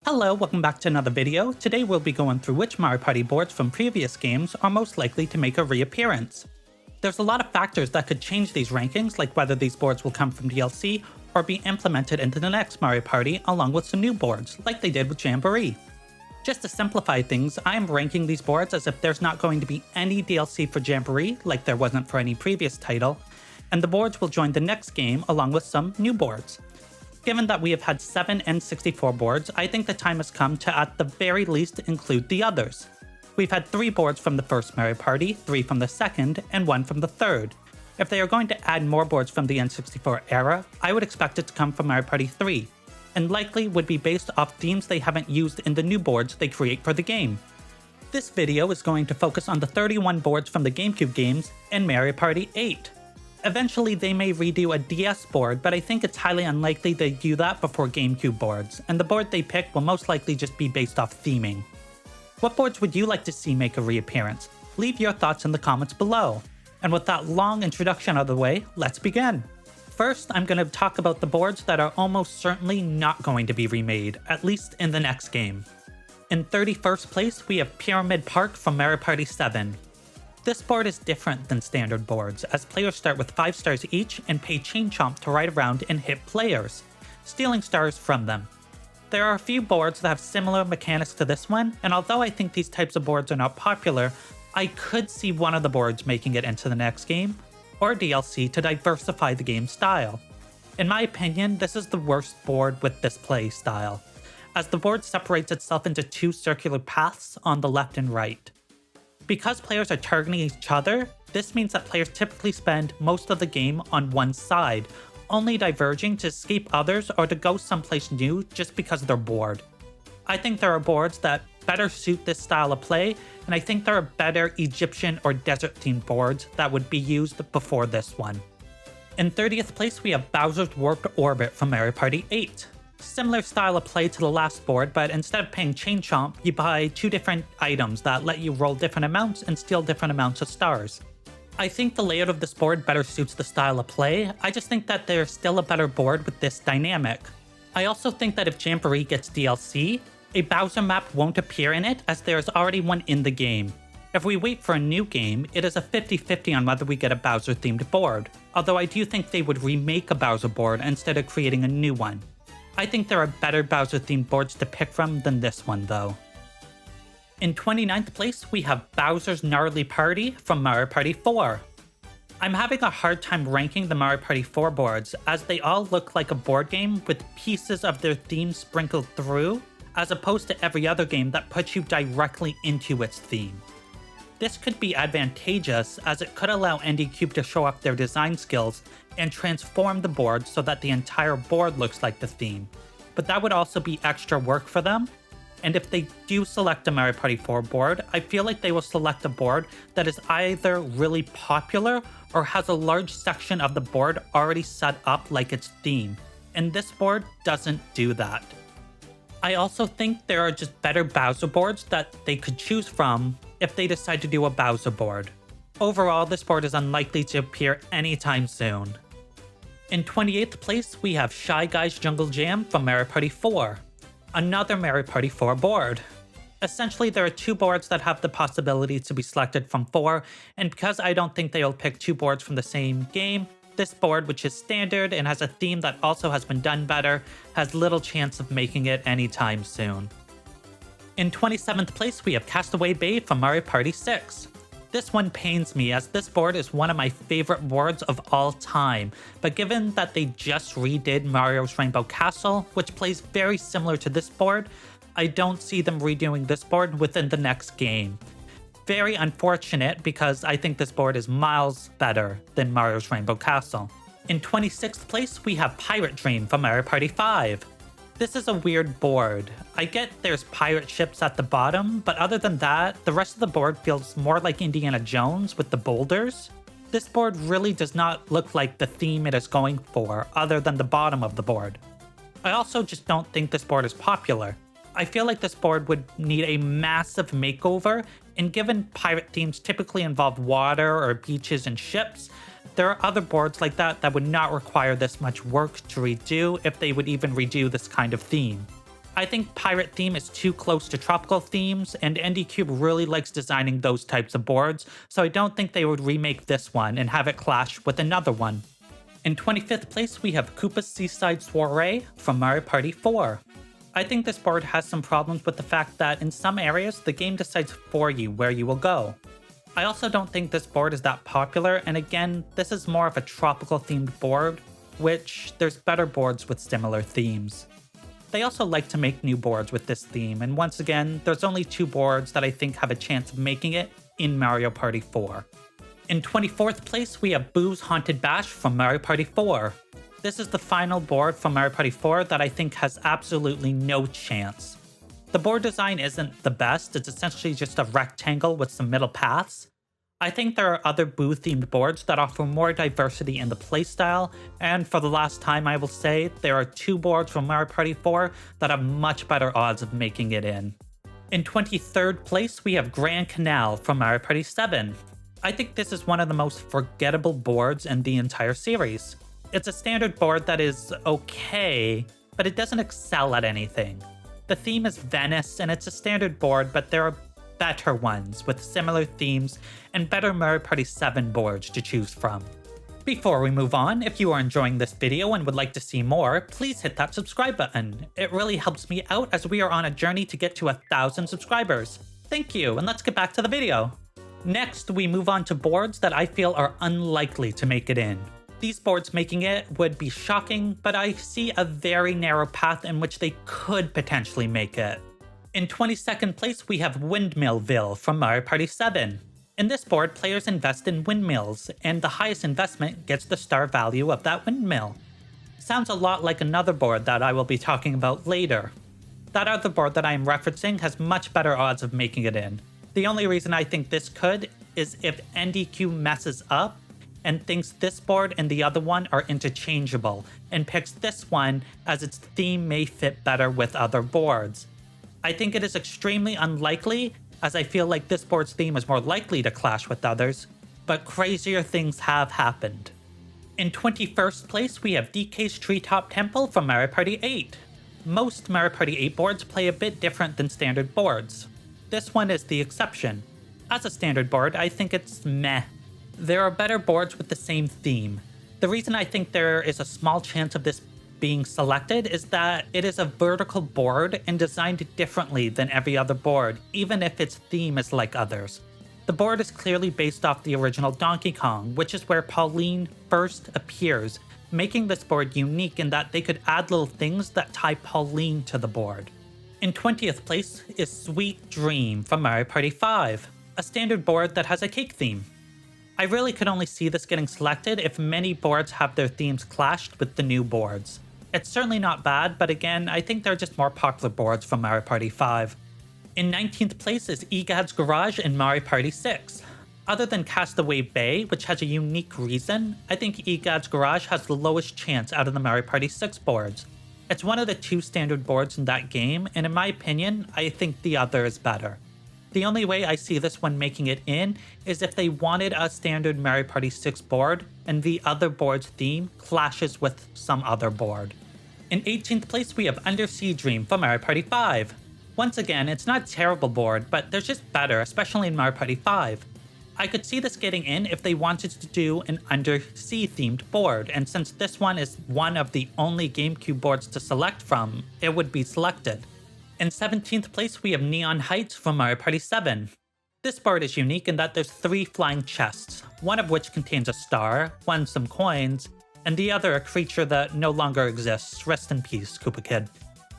Hello, welcome back to another video. Today we'll be going through which Mario Party boards from previous games are most likely to make a reappearance. There's a lot of factors that could change these rankings, like whether these boards will come from DLC or be implemented into the next Mario Party along with some new boards, like they did with Jamboree. Just to simplify things, I am ranking these boards as if there's not going to be any DLC for Jamboree, like there wasn't for any previous title, and the boards will join the next game along with some new boards. Given that we have had 7 N64 boards, I think the time has come to at the very least include the others. We've had 3 boards from the first Mario Party, 3 from the second, and 1 from the third. If they are going to add more boards from the N64 era, I would expect it to come from Mario Party 3, and likely would be based off themes they haven't used in the new boards they create for the game. This video is going to focus on the 31 boards from the GameCube games and Mario Party 8. Eventually they may redo a DS board, but I think it's highly unlikely they do that before GameCube boards, and the board they pick will most likely just be based off theming. What boards would you like to see make a reappearance? Leave your thoughts in the comments below. And with that long introduction out of the way, let's begin. First, I'm going to talk about the boards that are almost certainly not going to be remade, at least in the next game. In 31st place, we have Pyramid Park from Mario Party 7. This board is different than standard boards, as players start with 5 stars each and pay Chain Chomp to ride around and hit players, stealing stars from them. There are a few boards that have similar mechanics to this one, and although I think these types of boards are not popular, I could see one of the boards making it into the next game, or DLC to diversify the game style. In my opinion, this is the worst board with this play style, as the board separates itself into 2 circular paths on the left and right. Because players are targeting each other, this means that players typically spend most of the game on one side, only diverging to escape others or to go someplace new just because they're bored. I think there are boards that better suit this style of play, and I think there are better Egyptian or desert themed boards that would be used before this one. In 30th place, we have Bowser's Warped Orbit from Mario Party 8. Similar style of play to the last board, but instead of paying Chain Chomp, you buy 2 different items that let you roll different amounts and steal different amounts of stars. I think the layout of this board better suits the style of play. I just think that there's still a better board with this dynamic. I also think that if Jamboree gets DLC, a Bowser map won't appear in it, as there's already one in the game. If we wait for a new game, it is a 50-50 on whether we get a Bowser themed board, although I do think they would remake a Bowser board instead of creating a new one. I think there are better Bowser-themed boards to pick from than this one, though. In 29th place, we have Bowser's Gnarly Party from Mario Party 4. I'm having a hard time ranking the Mario Party 4 boards, as they all look like a board game with pieces of their theme sprinkled through, as opposed to every other game that puts you directly into its theme. This could be advantageous, as it could allow NDCube to show off their design skills and transform the board so that the entire board looks like the theme. But that would also be extra work for them, and if they do select a Mario Party 4 board, I feel like they will select a board that is either really popular or has a large section of the board already set up like its theme, and this board doesn't do that. I also think there are just better Bowser boards that they could choose from if they decide to do a Bowser board. Overall, this board is unlikely to appear anytime soon. In 28th place, we have Shy Guy's Jungle Jam from Mario Party 4. Another Mario Party 4 board. Essentially, there are 2 boards that have the possibility to be selected from 4, and because I don't think they'll pick 2 boards from the same game, this board, which is standard and has a theme that also has been done better, has little chance of making it anytime soon. In 27th place, we have Castaway Bay from Mario Party 6. This one pains me, as this board is one of my favorite boards of all time, but given that they just redid Mario's Rainbow Castle, which plays very similar to this board, I don't see them redoing this board within the next game. Very unfortunate, because I think this board is miles better than Mario's Rainbow Castle. In 26th place, we have Pirate Dream from Mario Party 5. This is a weird board. I get there's pirate ships at the bottom, but other than that, the rest of the board feels more like Indiana Jones with the boulders. This board really does not look like the theme it is going for, other than the bottom of the board. I also just don't think this board is popular. I feel like this board would need a massive makeover, and given pirate themes typically involve water or beaches and ships, there are other boards like that would not require this much work to redo if they would even redo this kind of theme. I think pirate theme is too close to tropical themes, and NDCube really likes designing those types of boards, so I don't think they would remake this one and have it clash with another one. In 25th place, we have Koopa's Seaside Soiree from Mario Party 4. I think this board has some problems with the fact that in some areas, the game decides for you where you will go. I also don't think this board is that popular, and again, this is more of a tropical themed board, which there's better boards with similar themes. They also like to make new boards with this theme, and once again, there's only 2 boards that I think have a chance of making it in Mario Party 4. In 24th place, we have Boo's Haunted Bash from Mario Party 4. This is the final board from Mario Party 4 that I think has absolutely no chance. The board design isn't the best, it's essentially just a rectangle with some middle paths. I think there are other Boo-themed boards that offer more diversity in the playstyle, and for the last time I will say, there are 2 boards from Mario Party 4 that have much better odds of making it in. In 23rd place, we have Grand Canal from Mario Party 7. I think this is one of the most forgettable boards in the entire series. It's a standard board that is okay, but it doesn't excel at anything. The theme is Venice, and it's a standard board, but there are better ones with similar themes and better Mario Party 7 boards to choose from. Before we move on, if you are enjoying this video and would like to see more, please hit that subscribe button. It really helps me out as we are on a journey to get to 1,000 subscribers. Thank you, and let's get back to the video. Next, we move on to boards that I feel are unlikely to make it in. These boards making it would be shocking, but I see a very narrow path in which they could potentially make it. In 22nd place, we have Windmillville from Mario Party 7. In this board, players invest in windmills, and the highest investment gets the star value of that windmill. Sounds a lot like another board that I will be talking about later. That other board that I am referencing has much better odds of making it in. The only reason I think this could is if NDQ messes up and thinks this board and the other one are interchangeable, and picks this one as its theme may fit better with other boards. I think it is extremely unlikely, as I feel like this board's theme is more likely to clash with others, but crazier things have happened. In 21st place, we have DK's Treetop Temple from Mario Party 8. Most Mario Party 8 boards play a bit different than standard boards. This one is the exception. As a standard board, I think it's meh. There are better boards with the same theme. The reason I think there is a small chance of this being selected is that it is a vertical board and designed differently than every other board, even if its theme is like others. The board is clearly based off the original Donkey Kong, which is where Pauline first appears, making this board unique in that they could add little things that tie Pauline to the board. In 20th place is Sweet Dream from Mario Party 5, a standard board that has a cake theme. I really could only see this getting selected if many boards have their themes clashed with the new boards. It's certainly not bad, but again, I think they're just more popular boards from Mario Party 5. In 19th place is Egad's Garage in Mario Party 6. Other than Castaway Bay, which has a unique reason, I think Egad's Garage has the lowest chance out of the Mario Party 6 boards. It's one of the 2 standard boards in that game, and in my opinion, I think the other is better. The only way I see this one making it in is if they wanted a standard Mario Party 6 board and the other board's theme clashes with some other board. In 18th place, we have Undersea Dream from Mario Party 5. Once again, it's not a terrible board, but they're just better, especially in Mario Party 5. I could see this getting in if they wanted to do an undersea themed board, and since this one is one of the only GameCube boards to select from, it would be selected. In 17th place, we have Neon Heights from Mario Party 7. This board is unique in that there's 3 flying chests, one of which contains a star, one some coins, and the other a creature that no longer exists. Rest in peace, Koopa Kid.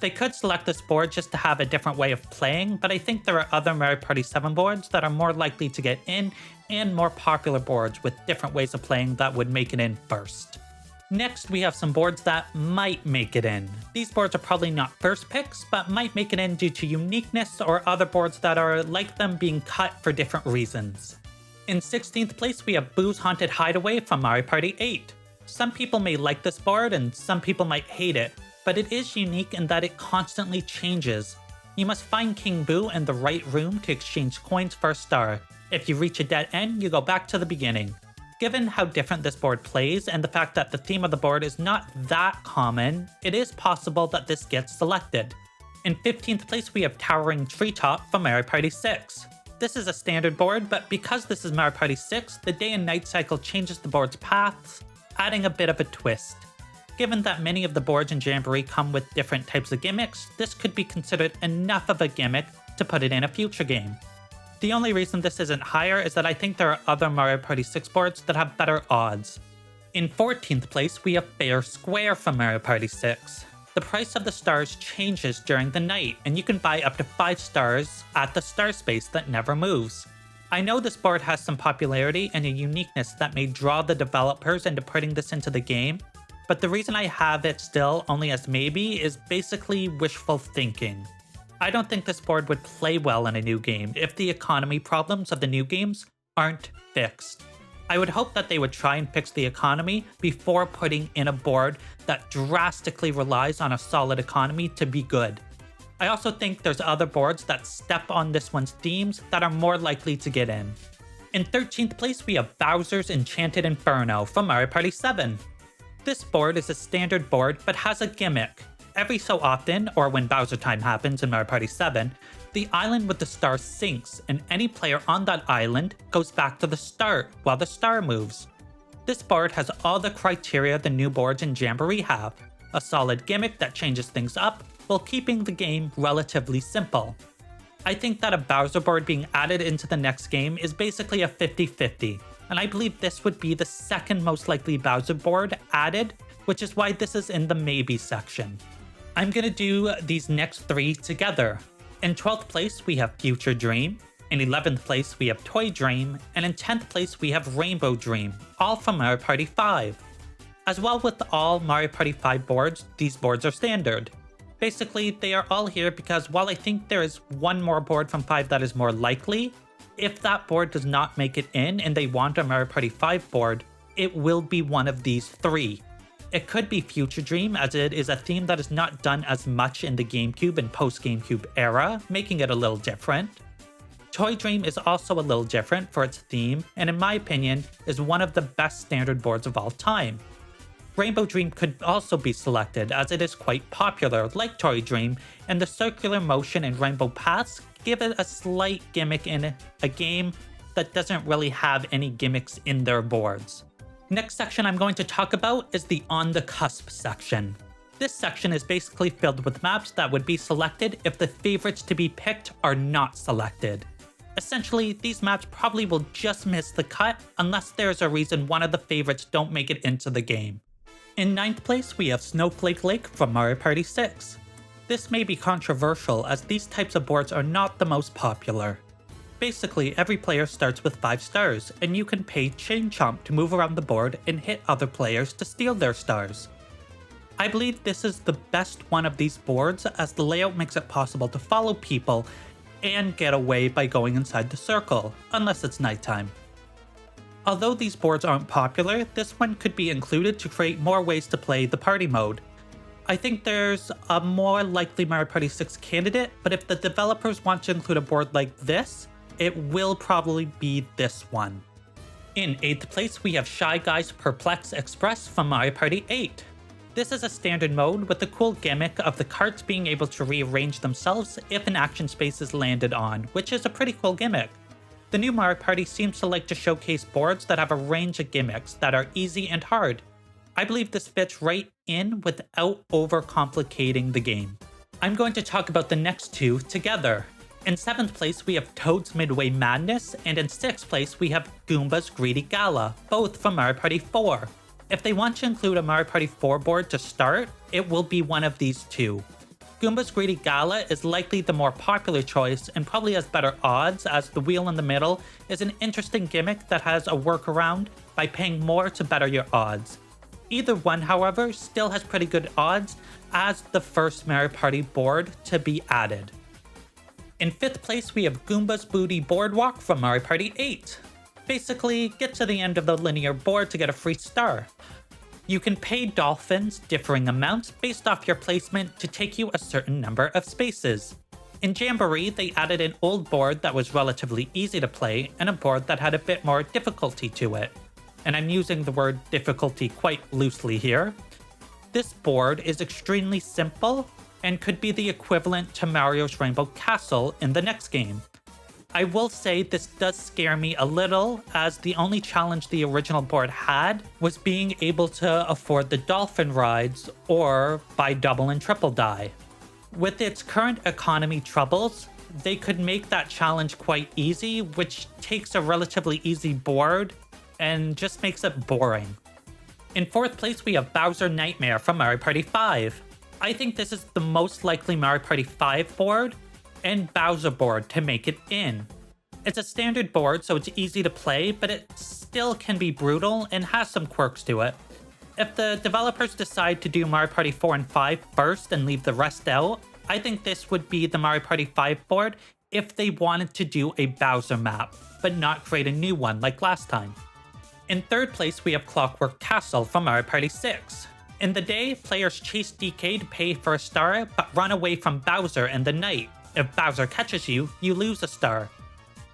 They could select this board just to have a different way of playing, but I think there are other Mario Party 7 boards that are more likely to get in, and more popular boards with different ways of playing that would make it in first. Next, we have some boards that might make it in. These boards are probably not first picks, but might make it in due to uniqueness or other boards that are like them being cut for different reasons. In 16th place, we have Boo's Haunted Hideaway from Mario Party 8. Some people may like this board and some people might hate it, but it is unique in that it constantly changes. You must find King Boo in the right room to exchange coins for a star. If you reach a dead end, you go back to the beginning. Given how different this board plays and the fact that the theme of the board is not that common, it is possible that this gets selected. In 15th place, we have Towering Treetop from Mario Party 6. This is a standard board, but because this is Mario Party 6, the day and night cycle changes the board's paths, adding a bit of a twist. Given that many of the boards in Jamboree come with different types of gimmicks, this could be considered enough of a gimmick to put it in a future game. The only reason this isn't higher is that I think there are other Mario Party 6 boards that have better odds. In 14th place, we have Fair Square from Mario Party 6. The price of the stars changes during the night, and you can buy up to 5 stars at the star space that never moves. I know this board has some popularity and a uniqueness that may draw the developers into putting this into the game, but the reason I have it still only as maybe is basically wishful thinking. I don't think this board would play well in a new game if the economy problems of the new games aren't fixed. I would hope that they would try and fix the economy before putting in a board that drastically relies on a solid economy to be good. I also think there's other boards that step on this one's themes that are more likely to get in. In 13th place, we have Bowser's Enchanted Inferno from Mario Party 7. This board is a standard board but has a gimmick. Every so often, or when Bowser time happens in Mario Party 7, the island with the star sinks and any player on that island goes back to the start while the star moves. This board has all the criteria the new boards in Jamboree have, a solid gimmick that changes things up while keeping the game relatively simple. I think that a Bowser board being added into the next game is basically a 50-50, and I believe this would be the second most likely Bowser board added, which is why this is in the maybe section. I'm gonna do these next 3 together. In 12th place, we have Future Dream. In 11th place, we have Toy Dream. And in 10th place, we have Rainbow Dream, all from Mario Party 5. As well with all Mario Party 5 boards, these boards are standard. Basically, they are all here because while I think there is one more board from 5 that is more likely, if that board does not make it in and they want a Mario Party 5 board, it will be one of these 3. It could be Future Dream, as it is a theme that is not done as much in the GameCube and post-GameCube era, making it a little different. Toy Dream is also a little different for its theme, and in my opinion, is one of the best standard boards of all time. Rainbow Dream could also be selected, as it is quite popular, like Toy Dream, and the circular motion and rainbow paths give it a slight gimmick in a game that doesn't really have any gimmicks in their boards. Next section I'm going to talk about is the On the Cusp section. This section is basically filled with maps that would be selected if the favorites to be picked are not selected. Essentially, these maps probably will just miss the cut unless there's a reason one of the favorites don't make it into the game. In 9th place, we have Snowflake Lake from Mario Party 6. This may be controversial as these types of boards are not the most popular. Basically, every player starts with 5 stars, and you can pay Chain Chomp to move around the board and hit other players to steal their stars. I believe this is the best one of these boards as the layout makes it possible to follow people and get away by going inside the circle, unless it's nighttime. Although these boards aren't popular, this one could be included to create more ways to play the party mode. I think there's a more likely Mario Party 6 candidate, but if the developers want to include a board like this, it will probably be this one. In 8th place, we have Shy Guy's Perplex Express from Mario Party 8. This is a standard mode with the cool gimmick of the carts being able to rearrange themselves if an action space is landed on, which is a pretty cool gimmick. The new Mario Party seems to like to showcase boards that have a range of gimmicks that are easy and hard. I believe this fits right in without overcomplicating the game. I'm going to talk about the next 2 together. In 7th place, we have Toad's Midway Madness, and in 6th place, we have Goomba's Greedy Gala, both from Mario Party 4. If they want to include a Mario Party 4 board to start, it will be one of these 2. Goomba's Greedy Gala is likely the more popular choice and probably has better odds, as the wheel in the middle is an interesting gimmick that has a workaround by paying more to better your odds. Either one, however, still has pretty good odds as the first Mario Party board to be added. In 5th place, we have Goomba's Booty Boardwalk from Mario Party 8. Basically, get to the end of the linear board to get a free star. You can pay dolphins differing amounts based off your placement to take you a certain number of spaces. In Jamboree, they added an old board that was relatively easy to play and a board that had a bit more difficulty to it. And I'm using the word difficulty quite loosely here. This board is extremely simple, and could be the equivalent to Mario's Rainbow Castle in the next game. I will say this does scare me a little, as the only challenge the original board had was being able to afford the dolphin rides or buy double and triple die. With its current economy troubles, they could make that challenge quite easy, which takes a relatively easy board and just makes it boring. In 4th place, we have Bowser Nightmare from Mario Party 5. I think this is the most likely Mario Party 5 board and Bowser board to make it in. It's a standard board, so it's easy to play, but it still can be brutal and has some quirks to it. If the developers decide to do Mario Party 4 and 5 first and leave the rest out, I think this would be the Mario Party 5 board if they wanted to do a Bowser map, but not create a new one like last time. In 3rd place, we have Clockwork Castle from Mario Party 6. In the day, players chase DK to pay for a star, but run away from Bowser in the night. If Bowser catches you, you lose a star.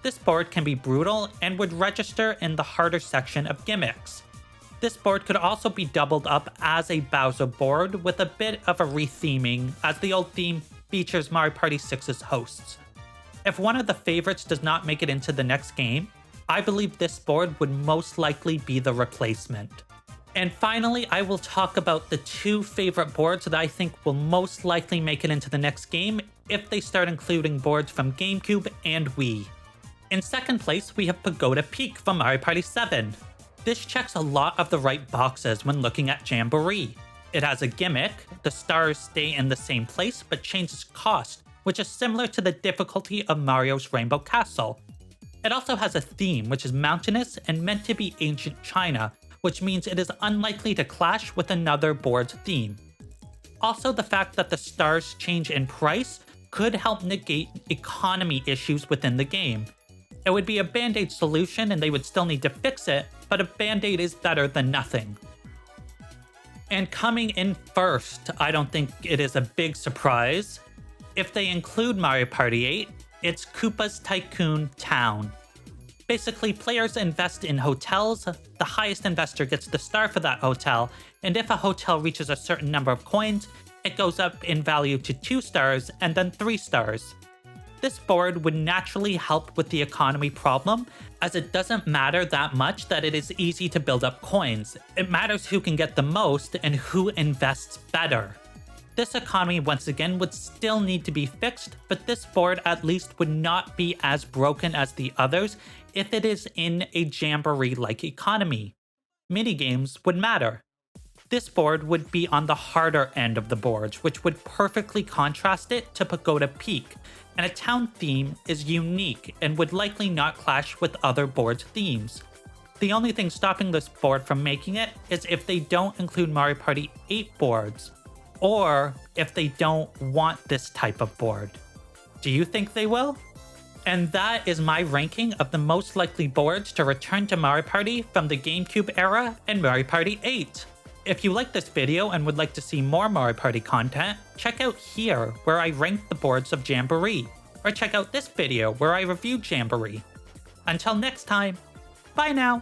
This board can be brutal and would register in the harder section of gimmicks. This board could also be doubled up as a Bowser board with a bit of a retheming, as the old theme features Mario Party 6's hosts. If one of the favorites does not make it into the next game, I believe this board would most likely be the replacement. And finally, I will talk about the 2 favorite boards that I think will most likely make it into the next game if they start including boards from GameCube and Wii. In 2nd place, we have Pagoda Peak from Mario Party 7. This checks a lot of the right boxes when looking at Jamboree. It has a gimmick, the stars stay in the same place but changes cost, which is similar to the difficulty of Mario's Rainbow Castle. It also has a theme, which is mountainous and meant to be ancient China, which means it is unlikely to clash with another board's theme. Also, the fact that the stars change in price could help negate economy issues within the game. It would be a band-aid solution and they would still need to fix it, but a band-aid is better than nothing. And coming in first, I don't think it is a big surprise. If they include Mario Party 8, it's Koopa's Tycoon Town. Basically, players invest in hotels, the highest investor gets the star for that hotel, and if a hotel reaches a certain number of coins, it goes up in value to 2 stars and then 3 stars. This board would naturally help with the economy problem, as it doesn't matter that much that it is easy to build up coins. It matters who can get the most and who invests better. This economy once again would still need to be fixed, but this board at least would not be as broken as the others if it is in a Jamboree-like economy. Minigames would matter. This board would be on the harder end of the boards, which would perfectly contrast it to Pagoda Peak, and a town theme is unique and would likely not clash with other boards' themes. The only thing stopping this board from making it is if they don't include Mario Party 8 boards, or if they don't want this type of board. Do you think they will? And that is my ranking of the most likely boards to return to Mario Party from the GameCube era and Mario Party 8. If you like this video and would like to see more Mario Party content, check out here where I rank the boards of Jamboree, or check out this video where I review Jamboree. Until next time, bye now!